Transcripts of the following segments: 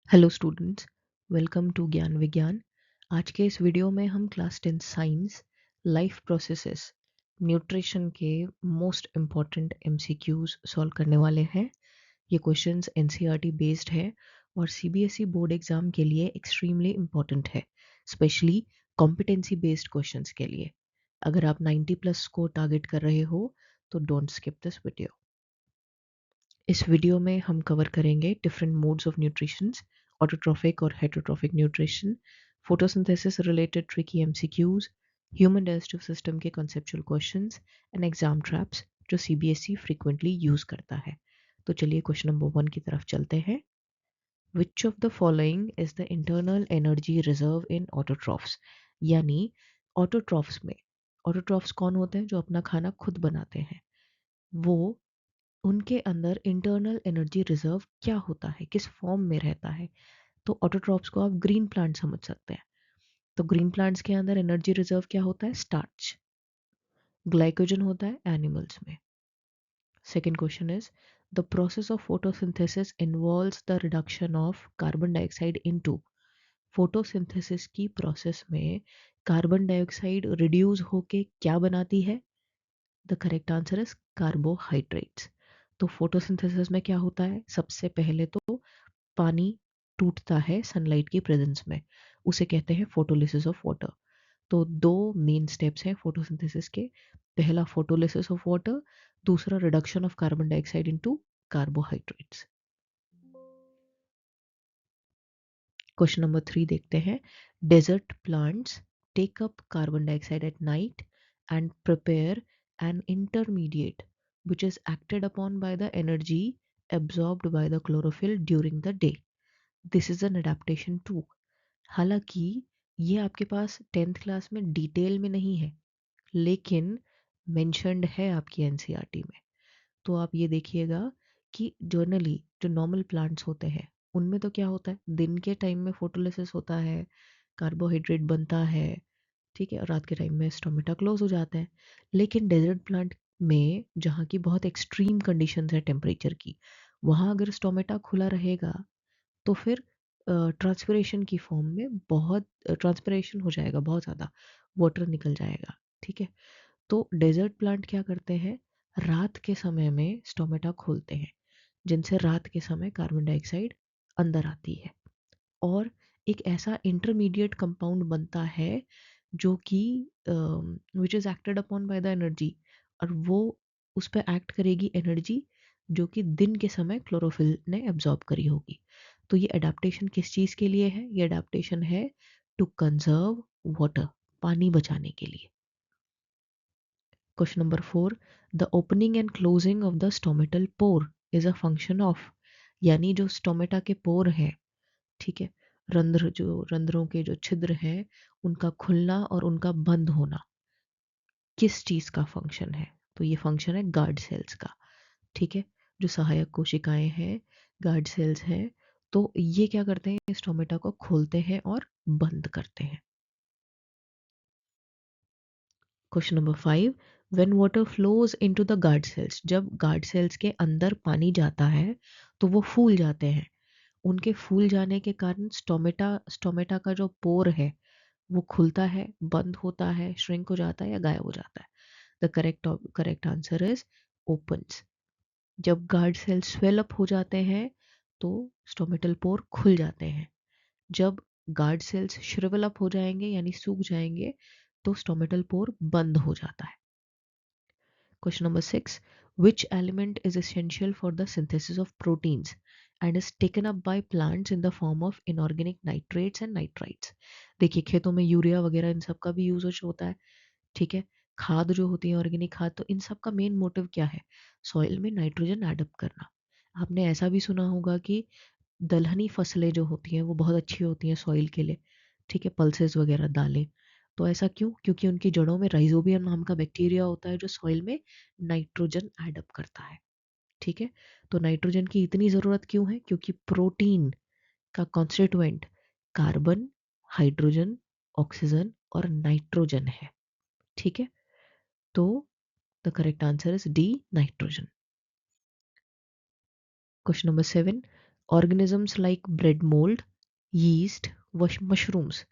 Hello students, welcome to ज्ञान विज्ञान। आज के इस वीडियो में हम class 10 science life processes nutrition के मोस्ट इम्पॉर्टेंट एमसीक्यूज सॉल्व करने वाले हैं। ये क्वेश्चंस एनसीईआरटी बेस्ड है और सीबीएसई बोर्ड एग्जाम के लिए एक्सट्रीमली इम्पॉर्टेंट है, स्पेशली कॉम्पिटेंसी बेस्ड क्वेश्चंस के लिए। अगर आप 90 प्लस स्कोर टारगेट कर रहे हो तो डोंट स्किप दिस वीडियो। इस वीडियो में हम कवर करेंगे different modes of nutrition, autotrophic और heterotrophic nutrition, photosynthesis related tricky MCQs, human digestive system के conceptual questions and exam traps जो सीबीएसई फ्रीक्वेंटली यूज करता है। तो चलिए क्वेश्चन नंबर 1 की तरफ चलते हैं। विच of the following is the internal energy reserve in autotrophs? यानी ऑटोट्रॉफ्स में, ऑटोट्रॉफ्स कौन होते हैं? जो अपना खाना खुद बनाते हैं। वो उनके अंदर इंटरनल एनर्जी रिजर्व क्या होता है, किस फॉर्म में रहता है? तो ऑटोट्रॉप्स को आप ग्रीन प्लांट समझ सकते हैं। तो ग्रीन प्लांट्स के अंदर एनर्जी रिजर्व क्या होता है? स्टार्च। ग्लाइकोजन होता है एनिमल्स में। Second question is the process of photosynthesis involves the reduction of carbon dioxide into. Photosynthesis की प्रोसेस में कार्बन डाइऑक्साइड रिड्यूस होके क्या बनाती है? The correct answer is carbohydrates. तो फोटोसिंथेसिस में क्या होता है? सबसे पहले तो पानी टूटता है सनलाइट की प्रेजेंस में, उसे कहते हैं फोटोलिसिस ऑफ वाटर। तो दो मेन स्टेप्स हैं फोटोसिंथेसिस के। पहला फोटोलिसिस ऑफ वाटर, दूसरा reduction of carbon dioxide into carbohydrates. Question number 3 देखते हैं। Desert plants take up carbon dioxide at night and prepare an intermediate which is acted upon by the energy absorbed by the chlorophyll during the day. This is an adaptation too. हालांकि ये आपके पास 10th class में detail में नहीं है, लेकिन mentioned है आपकी एनसीईआरटी में। तो आप ये देखिएगा कि जर्नली जो नॉर्मल प्लांट्स होते हैं उनमें तो क्या होता है, दिन के टाइम में फोटोलिसिस होता है, कार्बोहाइड्रेट बनता है, ठीक है, और रात के टाइम में स्टोमेटा क्लोज हो जाता है। लेकिन डेजर्ट प्लांट में जहाँ की बहुत एक्सट्रीम कंडीशंस है टेम्परेचर की, वहाँ अगर स्टोमेटा खुला रहेगा तो फिर ट्रांसपिरेशन की फॉर्म में बहुत ट्रांसपिरेशन हो जाएगा, बहुत ज़्यादा वाटर निकल जाएगा। ठीक है, तो डेजर्ट प्लांट क्या करते हैं, रात के समय में स्टोमेटा खोलते हैं, जिनसे रात के समय कार्बन डाइऑक्साइड अंदर आती है और एक ऐसा इंटरमीडिएट कंपाउंड बनता है जो कि which is acted upon by the energy, और वो उस पर एक्ट करेगी एनर्जी जो कि दिन के समय क्लोरोफिल ने एब्जॉर्ब करी होगी। तो ये अडेप्टेशन किस चीज़ के लिए है? ये अडेप्टेशन है टू कंजर्व वाटर, पानी बचाने के लिए। Question number 4, the opening and closing of the stomatal pore is a function of. यानी जो स्टोमेटा के पोर है, ठीक है, रंध्र, जो रंध्रों के जो छिद्र हैं उनका खुलना और उनका बंद होना किस चीज का फंक्शन है? तो ये फंक्शन है गार्ड सेल्स का। ठीक है, जो सहायक कोशिकाएं हैं, गार्ड सेल्स हैं, तो ये क्या करते हैं, स्टोमेटा को खोलते हैं और बंद करते हैं। Question number 5, when water flows into the guard cells, जब गार्ड सेल्स के अंदर पानी जाता है तो वो फूल जाते हैं। उनके फूल जाने के कारण स्टोमेटा स्टोमेटा का जो पोर है वो खुलता है, बंद होता है, श्रिंक हो जाता है या गायब हो जाता है। The correct answer is opens. जब गार्ड सेल स्वेल अप हो जाते हैं तो स्टोमेटल पोर खुल जाते हैं। जब गार्ड सेल्स श्रिवल अप हो जाएंगे यानी सूख जाएंगे तो स्टोमेटल पोर बंद हो जाता है। Question number 6. Which element is essential for the synthesis of proteins and is taken up by plants in the form of inorganic nitrates and nitrites? देखिए, खेतों में यूरिया वगैरह इन सब का भी यूज होता है। ठीक है, खाद जो होती है ऑर्गेनिक खाद, तो इन सब का मेन मोटिव क्या है? सॉइल में नाइट्रोजन एडअप करना। आपने ऐसा भी सुना होगा कि दलहनी फसलें जो होती हैं वो बहुत अच्छी होती हैं सॉइल के लिए। ठीक है, पल्सेस वगैरह दालें। तो ऐसा क्यों? क्योंकि उनकी जड़ों में राइजोबियम नाम का बैक्टीरिया होता है जो सॉइल में नाइट्रोजन एडअप करता है। ठीक है, तो नाइट्रोजन की इतनी ज़रूरत क्यों है? क्योंकि प्रोटीन का कॉन्स्टिट्यूएंट कार्बन, हाइड्रोजन, ऑक्सीजन और नाइट्रोजन है। ठीक है, तो the correct answer is D, nitrogen. Question number 7, Organisms like bread mold, yeast, mushrooms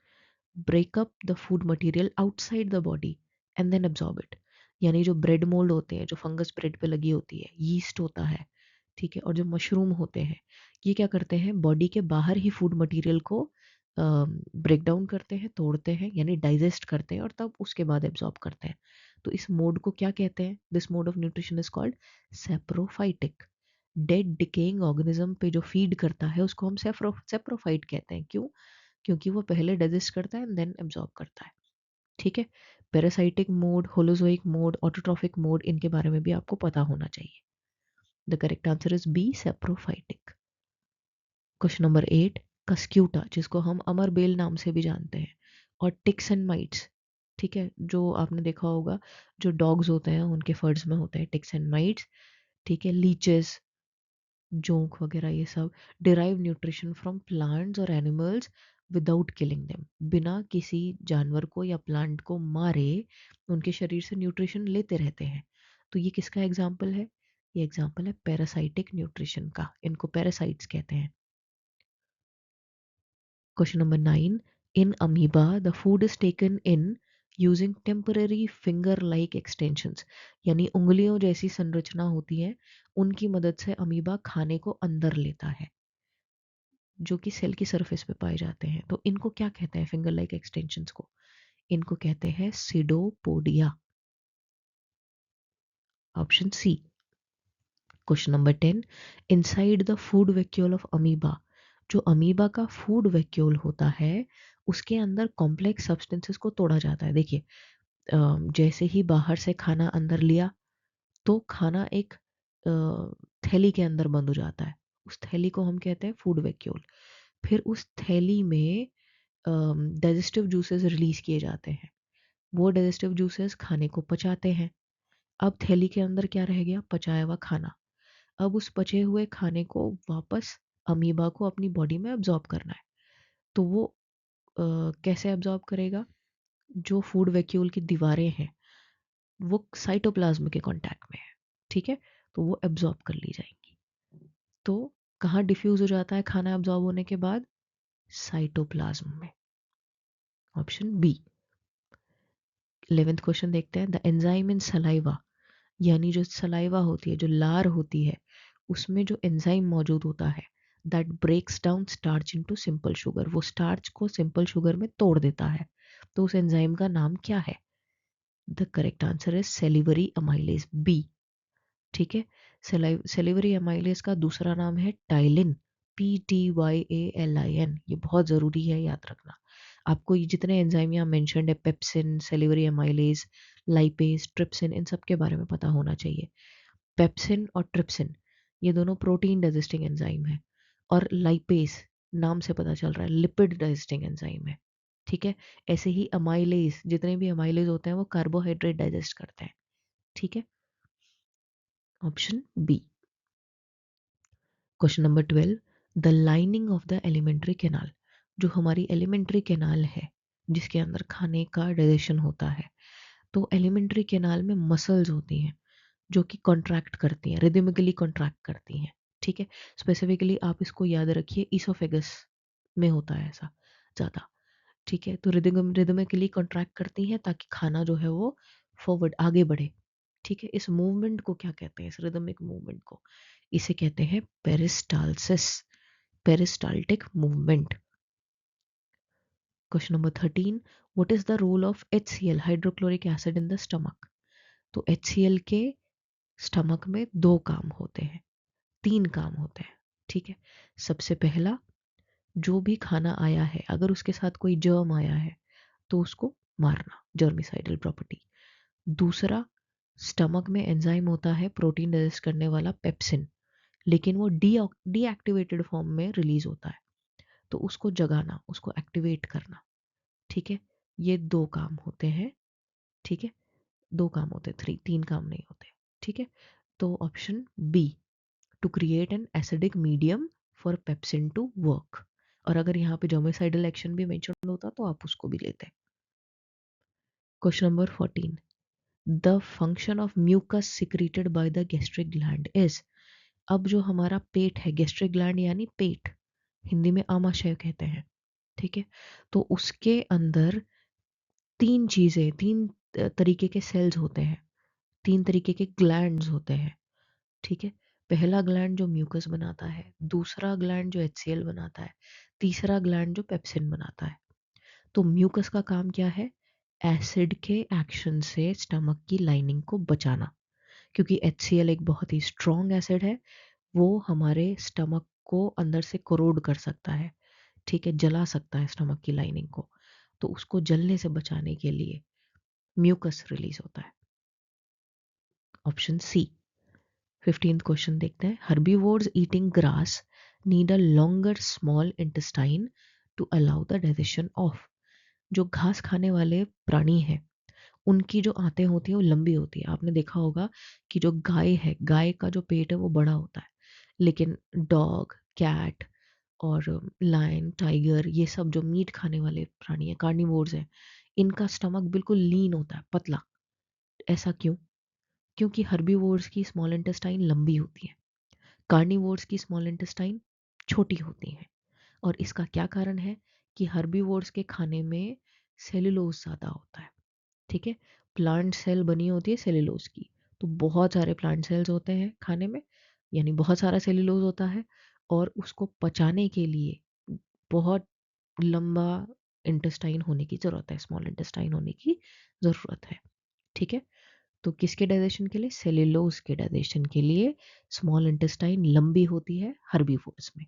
break up the food material outside the body and then absorb it. यानी जो bread mould होते हैं, जो फंगस ब्रेड पे लगी होती है, यीस्ट होता है, ठीक है, और जो मशरूम होते हैं, ये क्या करते हैं, बॉडी के बाहर ही फूड मटेरियल को ब्रेक डाउन करते हैं, तोड़ते हैं, यानी डाइजेस्ट करते हैं और तब उसके बाद एब्जॉर्ब करते हैं. तो इस मोड को क्या कहते हैं? This mode of nutrition is called saprophytic. Dead decaying organism पे जो फीड करता है उसको हम सेप्रोफाइट कहते हैं. क्यों? क्योंकि वो पहले डाइजेस्ट करता है एंड देन एब्जॉर्ब करता है. ठीक है. Parasitic mode, holozoic mode, autotrophic mode, इनके बारे में भी आपको पता होना चाहिए. The correct answer is B, saprophytic. Question number 8, Cuscuta, जिसको हम अमरबेल नाम से भी जानते हैं, और टिक्स एंड माइट्स, ठीक है, जो आपने देखा होगा जो डॉग्स होते हैं उनके फर्ड्स में होते हैं टिक्स एंड माइट्स, ठीक है, लीचेस, जोंक वगैरह, ये सब डिराइव न्यूट्रिशन फ्रॉम प्लांट्स और एनिमल्स विदाउट किलिंग देम. बिना किसी जानवर को या प्लांट को मारे उनके शरीर से न्यूट्रिशन लेते रहते हैं. तो ये किसका एग्जाम्पल है? ये एग्जाम्पल है पैरासाइटिक न्यूट्रिशन का. इनको पैरासाइट्स कहते हैं. Question number 9. In amoeba, the food is taken in using temporary finger-like extensions. यानी उंगलियों जैसी संरचना होती है, उनकी मदद से अमीबा खाने को अंदर लेता है, जो कि सेल की सरफेस पे पाए जाते हैं. तो इनको क्या कहते हैं, फिंगर लाइक एक्सटेंशंस को? इनको कहते हैं pseudopodia. Option C. Question number 10. Inside the food vacuole of amoeba, जो अमीबा का फूड वैक्यूल होता है उसके अंदर कॉम्प्लेक्स सब्सटेंसेस को तोड़ा जाता है. देखिए, जैसे ही बाहर से खाना अंदर लिया तो खाना एक थैली के अंदर बंद हो जाता है. उस थैली को हम कहते हैं फूड वैक्यूल. फिर उस थैली में डाइजेस्टिव जूसेस रिलीज किए जाते हैं. वो डाइजेस्टिव जूसेस खाने को पचाते हैं. अब थैली के अंदर क्या रह गया? पचाया हुआ खाना. अब उस पचे हुए खाने को वापस अमीबा को अपनी बॉडी में अब्जॉर्ब करना है. तो वो कैसे अब्जॉर्ब करेगा? जो फूड वैक्यूल की दीवारें हैं वो साइटोप्लाज्म के कांटेक्ट में है, ठीक है, तो वो एब्जॉर्ब कर ली जाएंगी. तो कहाँ डिफ्यूज हो जाता है खाना एब्जॉर्ब होने के बाद? साइटोप्लाज्म में. Option B. 11th क्वेश्चन देखते हैं. द एंजाइम इन सलाइवा, यानी जो सलाइवा होती है, जो लार होती है, उसमें जो एंजाइम मौजूद होता है that breaks down starch into simple sugar, वो स्टार्च को सिंपल शुगर में तोड़ देता है. तो उस एंजाइम का नाम क्या है? The correct answer is salivary amylase, B. ठीक है. सेलिवरी अमाइलेज का दूसरा नाम है टाइलिन, PTYALIN. ये बहुत ज़रूरी है याद रखना. आपको ये जितने एंजाइम यहाँ मेंशन्ड है, pepsin, salivary amylase, lipase, trypsin, इन सब के बारे में पता होना चाहिए. पेप्सिन और ट्रिप्सिन ये दोनों प्रोटीन डाइजेस्टिंग एंजाइम है, और लाइपेज नाम से पता चल रहा है लिपिड डाइजेस्टिंग एंजाइम है. ठीक है. ऐसे ही अमाइलेज, जितने भी अमाइलेज होते हैं वो कार्बोहाइड्रेट डाइजेस्ट करते हैं. ठीक है. Option B. Question number 12. The lining of the alimentary canal, जो हमारी एलिमेंट्री कैनाल है जिसके अंदर खाने का डाइजेशन होता है, तो एलिमेंट्री कैनाल में मसल्स होती हैं जो कि कॉन्ट्रैक्ट करती हैं, रिदमिकली कॉन्ट्रैक्ट करती हैं. ठीक है. स्पेसिफिकली आप इसको याद रखिए, ईसोफेगस में होता है ऐसा ज़्यादा. ठीक है. तो रिदमिकली कॉन्ट्रैक्ट करती हैं ताकि खाना जो है वो फॉरवर्ड आगे बढ़े. ठीक है. इस मूवमेंट को क्या कहते हैं, इस रिदमिक मूवमेंट को? इसे कहते हैं peristalsis, peristaltic movement. Question number 13. What is the role of HCl, hydrochloric acid, in the stomach? तो HCl के स्टमक में दो काम होते हैं, तीन काम होते हैं. ठीक है. सबसे पहला, जो भी खाना आया है अगर उसके साथ कोई जर्म आया है तो उसको मारना, जर्मिसाइडल प्रॉपर्टी. दूसरा, स्टमक में एंजाइम होता है प्रोटीन डाइजेस्ट करने वाला, पेप्सिन, लेकिन वो डीएक्टिवेटेड फॉर्म में रिलीज होता है, तो उसको जगाना, उसको एक्टिवेट करना. ठीक है. ये दो काम होते हैं. ठीक है. दो काम होते हैं, तीन काम नहीं होते. ठीक है. तो option B, to create an acidic medium for pepsin to work. और अगर यहाँ पे जर्मिसाइडल एक्शन भी मेंशन होता तो आप उसको भी लेते. Question number 14. The function of mucus secreted by the gastric gland is, अब जो हमारा पेट है, गैस्ट्रिक ग्लैंड यानी पेट, हिंदी में आमाशय कहते हैं, ठीक है। तो उसके अंदर तीन तरीके के सेल्स होते हैं, तीन तरीके के ग्लैंड्स होते हैं, ठीक है। पहला ग्लैंड जो म्यूकस बनाता है, दूसरा ग्लैंड जो HCl बनाता है, तीसरा ग्लैंड जो पेप्सिन बनाता है। तो म्यूकस का काम क्या है? एसिड के एक्शन से स्टमक की लाइनिंग को बचाना, क्योंकि HCl एक बहुत ही स्ट्रॉन्ग एसिड है, वो हमारे स्टमक को अंदर से कोरोड कर सकता है, ठीक है, जला सकता है स्टमक की लाइनिंग को। तो उसको जलने से बचाने के लिए म्यूकस रिलीज होता है। Option C. 15th क्वेश्चन देखते हैं। Herbivores eating grass need a longer small intestine to allow the digestion of. जो घास खाने वाले प्राणी हैं, उनकी जो आंतें होती हैं वो लंबी होती है। आपने देखा होगा कि जो गाय है, गाय का जो पेट है वो बड़ा होता है, लेकिन डॉग, कैट और लायन, टाइगर, ये सब जो मीट खाने वाले प्राणी हैं, कार्निवोर्स हैं, इनका स्टमक बिल्कुल लीन होता है, पतला। ऐसा क्यों? क्योंकि हर्बीवोर्स की स्मॉल इंटेस्टाइन लंबी होती है, कार्निवोर्स की स्मॉल इंटेस्टाइन छोटी होती है। और इसका क्या कारण है? कि हर्बीवोर्स के खाने में सेलुलोज ज़्यादा होता है, ठीक है। प्लांट सेल बनी होती है सेलुलोज की, तो बहुत सारे प्लांट सेल्स होते हैं खाने में, यानी बहुत सारा सेलुलोज होता है, और उसको पचाने के लिए बहुत लंबा इंटेस्टाइन होने की ज़रूरत है, स्मॉल इंटेस्टाइन होने की ज़रूरत है, ठीक है। तो किसके डाइजेशन के लिए? सेलुलोज के डाइजेशन के लिए स्मॉल इंटेस्टाइन लंबी होती है हर्बीवोर्स में,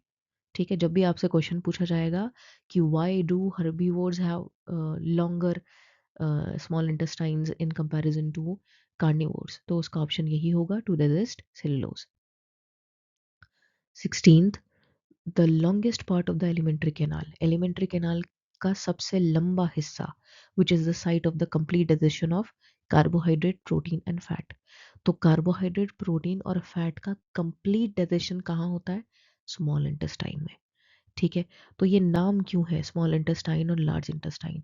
ठीक है। जब भी आपसे क्वेश्चन पूछा जाएगा कि why do herbivores have longer small intestines in comparison to carnivores, तो उसका ऑप्शन यही होगा, to digest cellulose. 16th, the longest part of the alimentary canal. Alimentary canal का सबसे लंबा हिस्सा, which is the site of the complete digestion of carbohydrate, protein and fat. तो carbohydrate, protein और फैट का कंप्लीट डाइजेशन कहाँ होता है? स्मॉल इंटेस्टाइन में, ठीक है। तो ये नाम क्यों है स्मॉल इंटेस्टाइन और लार्ज इंटेस्टाइन?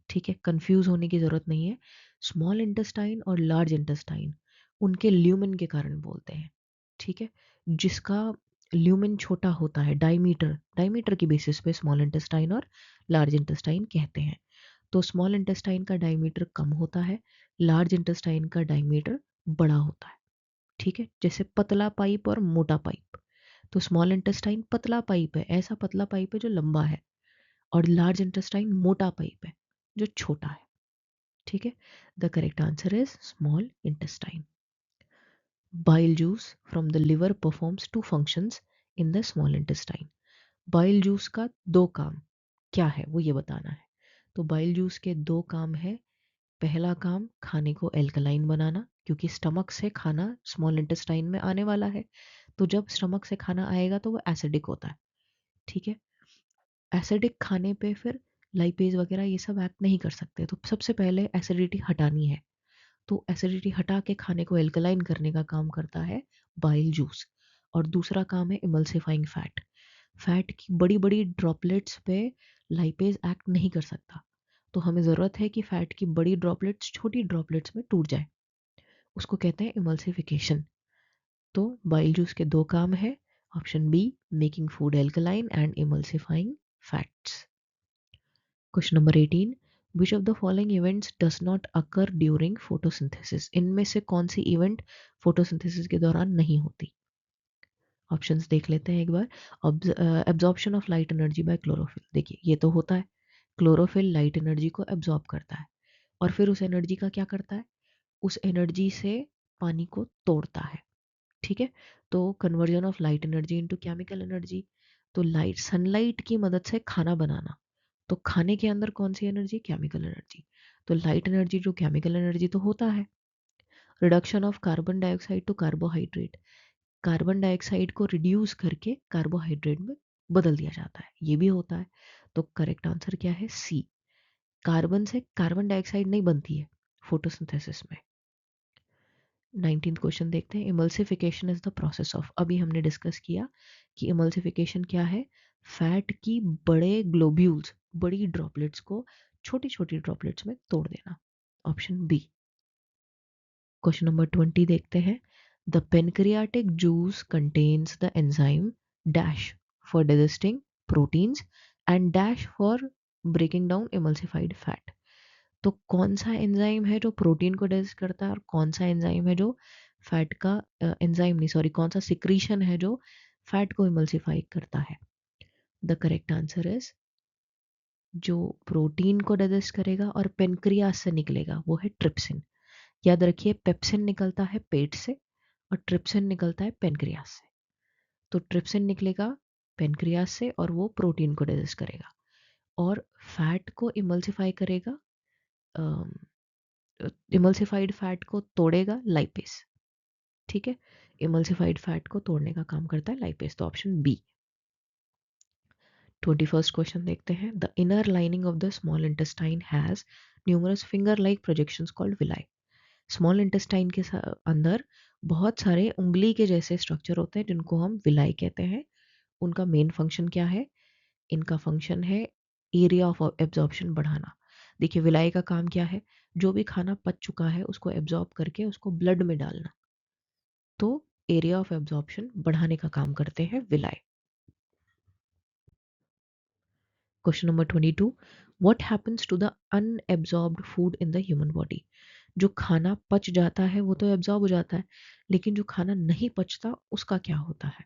ठीक है, कंफ्यूज होने की जरूरत नहीं है। स्मॉल इंटेस्टाइन और लार्ज इंटेस्टाइन उनके ल्यूमेन के कारण बोलते हैं, ठीक है। जिसका ल्यूमेन छोटा होता है, डायमीटर डायमीटर की बेसिस पे स्मॉल इंटेस्टाइन और लार्ज इंटेस्टाइन कहते हैं। तो स्मॉल इंटेस्टाइन का डायमीटर कम होता है, लार्ज इंटेस्टाइन का डायमीटर बड़ा होता है, ठीक है। जैसे पतला पाइप और मोटा पाइप, तो स्मॉल इंटेस्टाइन पतला पाइप है, ऐसा पतला पाइप है जो लंबा है, और लार्ज इंटेस्टाइन मोटा पाइप है जो छोटा है, ठीक है। The correct answer is small intestine. Bile juice from the liver performs two functions in the small intestine. Bile juice का दो काम क्या है वो ये बताना है। तो बाइल जूस के दो काम है। पहला काम खाने को एल्कलाइन बनाना, क्योंकि स्टमक से खाना स्मॉल इंटेस्टाइन में आने वाला है, तो जब स्टमक से खाना आएगा तो वो एसिडिक होता है, ठीक है। एसिडिक खाने पे फिर लाइपेज वगैरह ये सब एक्ट नहीं कर सकते, तो सबसे पहले एसिडिटी हटानी है। तो एसिडिटी हटा के खाने को एल्कलाइन करने का काम करता है बाइल जूस। और दूसरा काम है इमल्सिफाइंग फैट। फैट की बड़ी बड़ी ड्रॉपलेट्स पे लाइपेज एक्ट नहीं कर सकता, तो हमें ज़रूरत है कि फैट की बड़ी ड्रॉपलेट्स छोटी ड्रॉपलेट्स में टूट जाए, उसको कहते हैं इमल्सिफिकेशन। तो बाइल जूस के दो काम है। Option B, making food alkaline and emulsifying fats. Question number 18, which of the following events does not occur during photosynthesis. इनमें से कौन सी इवेंट फोटोसिंथेसिस के दौरान नहीं होती? ऑप्शंस देख लेते हैं एक बार। Absorption of light energy by chlorophyll, देखिए ये तो होता है, क्लोरोफिल लाइट एनर्जी को एब्जॉर्ब करता है, और फिर उस एनर्जी का क्या करता है? उस एनर्जी से पानी को तोड़ता है, ठीक है। तो conversion of light energy into chemical energy. तो लाइट, सनलाइट की मदद से खाना बनाना, तो खाने के अंदर कौन सी एनर्जी? Chemical energy. तो light energy to chemical energy तो होता है। Reduction of carbon dioxide to carbohydrate, carbon dioxide को रिड्यूस करके कार्बोहाइड्रेट में बदल दिया जाता है, ये भी होता है। तो करेक्ट आंसर क्या है? सी, कार्बन से कार्बन डाइऑक्साइड नहीं बनती है फोटोसिंथेसिस में। 19th क्वेश्चन देखते हैं। Emulsification is the process of, अभी हमने डिस्कस किया कि इमल्सिफिकेशन क्या है? फैट की बड़े ग्लोब्यूल्स, बड़ी ड्रॉपलेट्स को छोटी छोटी ड्रॉपलेट्स में तोड़ देना। Option B. क्वेश्चन नंबर 20 देखते हैं। The pancreatic juice contains the enzyme dash for digesting proteins and dash for breaking down emulsified fat. तो कौन सा एंजाइम है जो प्रोटीन को डाइजेस्ट करता है और कौन सा एंजाइम है जो फैट का एंजाइम नहीं सॉरी कौन सा सिक्रीशन है जो फैट को इमल्सिफाई करता है? द करेक्ट आंसर इज जो प्रोटीन को डाइजेस्ट करेगा और पेनक्रियास से निकलेगा वो है ट्रिप्सिन. याद रखिए पेप्सिन निकलता है पेट से और ट्रिप्सिन निकलता है पेनक्रियास से. तो ट्रिप्सिन निकलेगा पेनक्रियास से और वो प्रोटीन को डाइजेस्ट करेगा और फैट को इमल्सिफाई करेगा. इमल्सिफाइड फैट को तोड़ेगा लाइपेस. ठीक है, इमल्सिफाइड फैट को तोड़ने का काम करता है लाइपेस. तो ऑप्शन बी. 21st क्वेश्चन देखते हैं. The inner lining of the small intestine has numerous finger like projections called villi. Small intestine के अंदर बहुत सारे उंगली के जैसे स्ट्रक्चर होते हैं जिनको हम विलाई कहते हैं. उनका मेन फंक्शन क्या है? इनका फंक्शन है एरिया ऑफ एब्जॉर्प्शन बढ़ाना. देखिए विलाई का काम क्या है? जो भी खाना पच चुका है उसको एब्जॉर्ब करके उसको ब्लड में डालना. तो एरिया ऑफ एब्जॉर्प्शन बढ़ाने का काम करते हैं villi. Question number 22. What happens to the unabsorbed food in the human body? जो खाना पच जाता है वो तो एब्जॉर्ब हो जाता है, लेकिन जो खाना नहीं पचता उसका क्या होता है?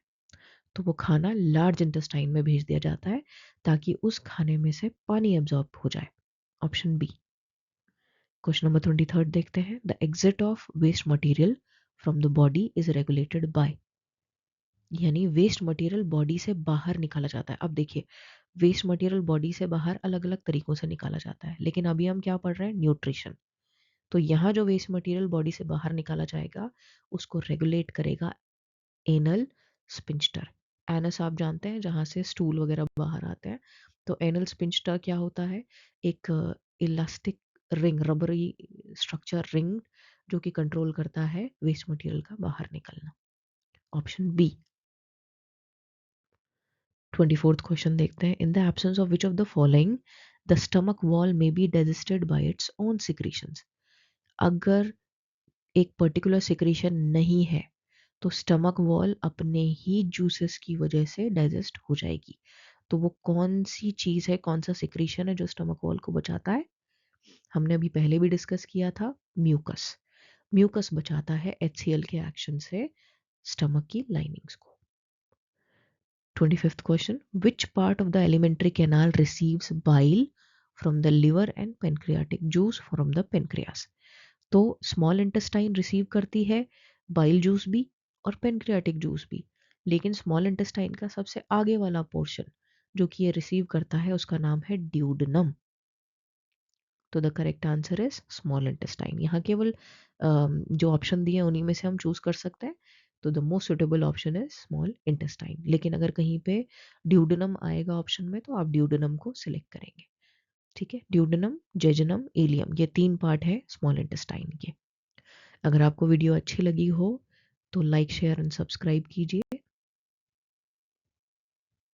तो वो खाना लार्ज इंटेस्टाइन में भेज दिया जाता है ताकि उस खाने में से पानी एब्जॉर्ब हो जाए. Option B. क्वेश्चन नंबर 23 देखते हैं. The exit of waste material from the body is regulated by. यानी वेस्ट मटेरियल बॉडी से बाहर निकाला जाता है. अब देखिए वेस्ट मटेरियल बॉडी से बाहर अलग अलग तरीकों से निकाला जाता है, लेकिन अभी हम क्या पढ़ रहे हैं? न्यूट्रिशन. तो यहाँ जो वेस्ट मटेरियल बॉडी से बाहर निकाला जाएगा उसको रेगुलेट करेगा एनल स्पिंस्टर. एनस आप जानते हैं जहाँ से स्टूल वगैरह बाहर आते हैं. तो एनल स्पिंस्टर क्या होता है? एक इलास्टिक रिंग, रबरी स्ट्रक्चर रिंग जो कि कंट्रोल करता है वेस्ट मटेरियल का बाहर निकलना. Option B. 24th क्वेश्चन देखते हैं. In the absence of which of the following the stomach wall may be digested by its own secretions. अगर एक पर्टिकुलर सिक्रीशन नहीं है तो स्टमक वॉल अपने ही जूसेस की वजह से डाइजेस्ट हो जाएगी. तो वो कौन सी चीज है, कौन सा सिक्रीशन है जो स्टमक वॉल को बचाता है? हमने अभी पहले भी डिस्कस किया था, म्यूकस. म्यूकस बचाता है HCl के एक्शन से स्टमक की लाइनिंग्स को. 25th question. Which part of the alimentary canal receives bile from the liver and pancreatic juice from the pancreas? तो स्मॉल इंटेस्टाइन रिसीव करती है बाइल जूस भी और पेनक्रियाटिक जूस भी, लेकिन स्मॉल इंटेस्टाइन का सबसे आगे वाला पोर्शन जो कि ये रिसीव करता है उसका नाम है ड्यूडनम. तो the correct answer is small intestine. यहाँ केवल जो ऑप्शन दिए उन्हीं में से हम चूज कर सकते हैं. तो the most suitable option is small intestine. लेकिन अगर कहीं पे ड्यूडनम आएगा ऑप्शन में तो आप ड्यूडनम को सिलेक्ट करेंगे. ठीक है, ड्यूडनम, जेजनम, एलियम, ये 3 पार्ट है स्मॉल इंटेस्टाइन के. अगर आपको वीडियो अच्छी लगी हो तो लाइक शेयर एंड सब्सक्राइब कीजिए.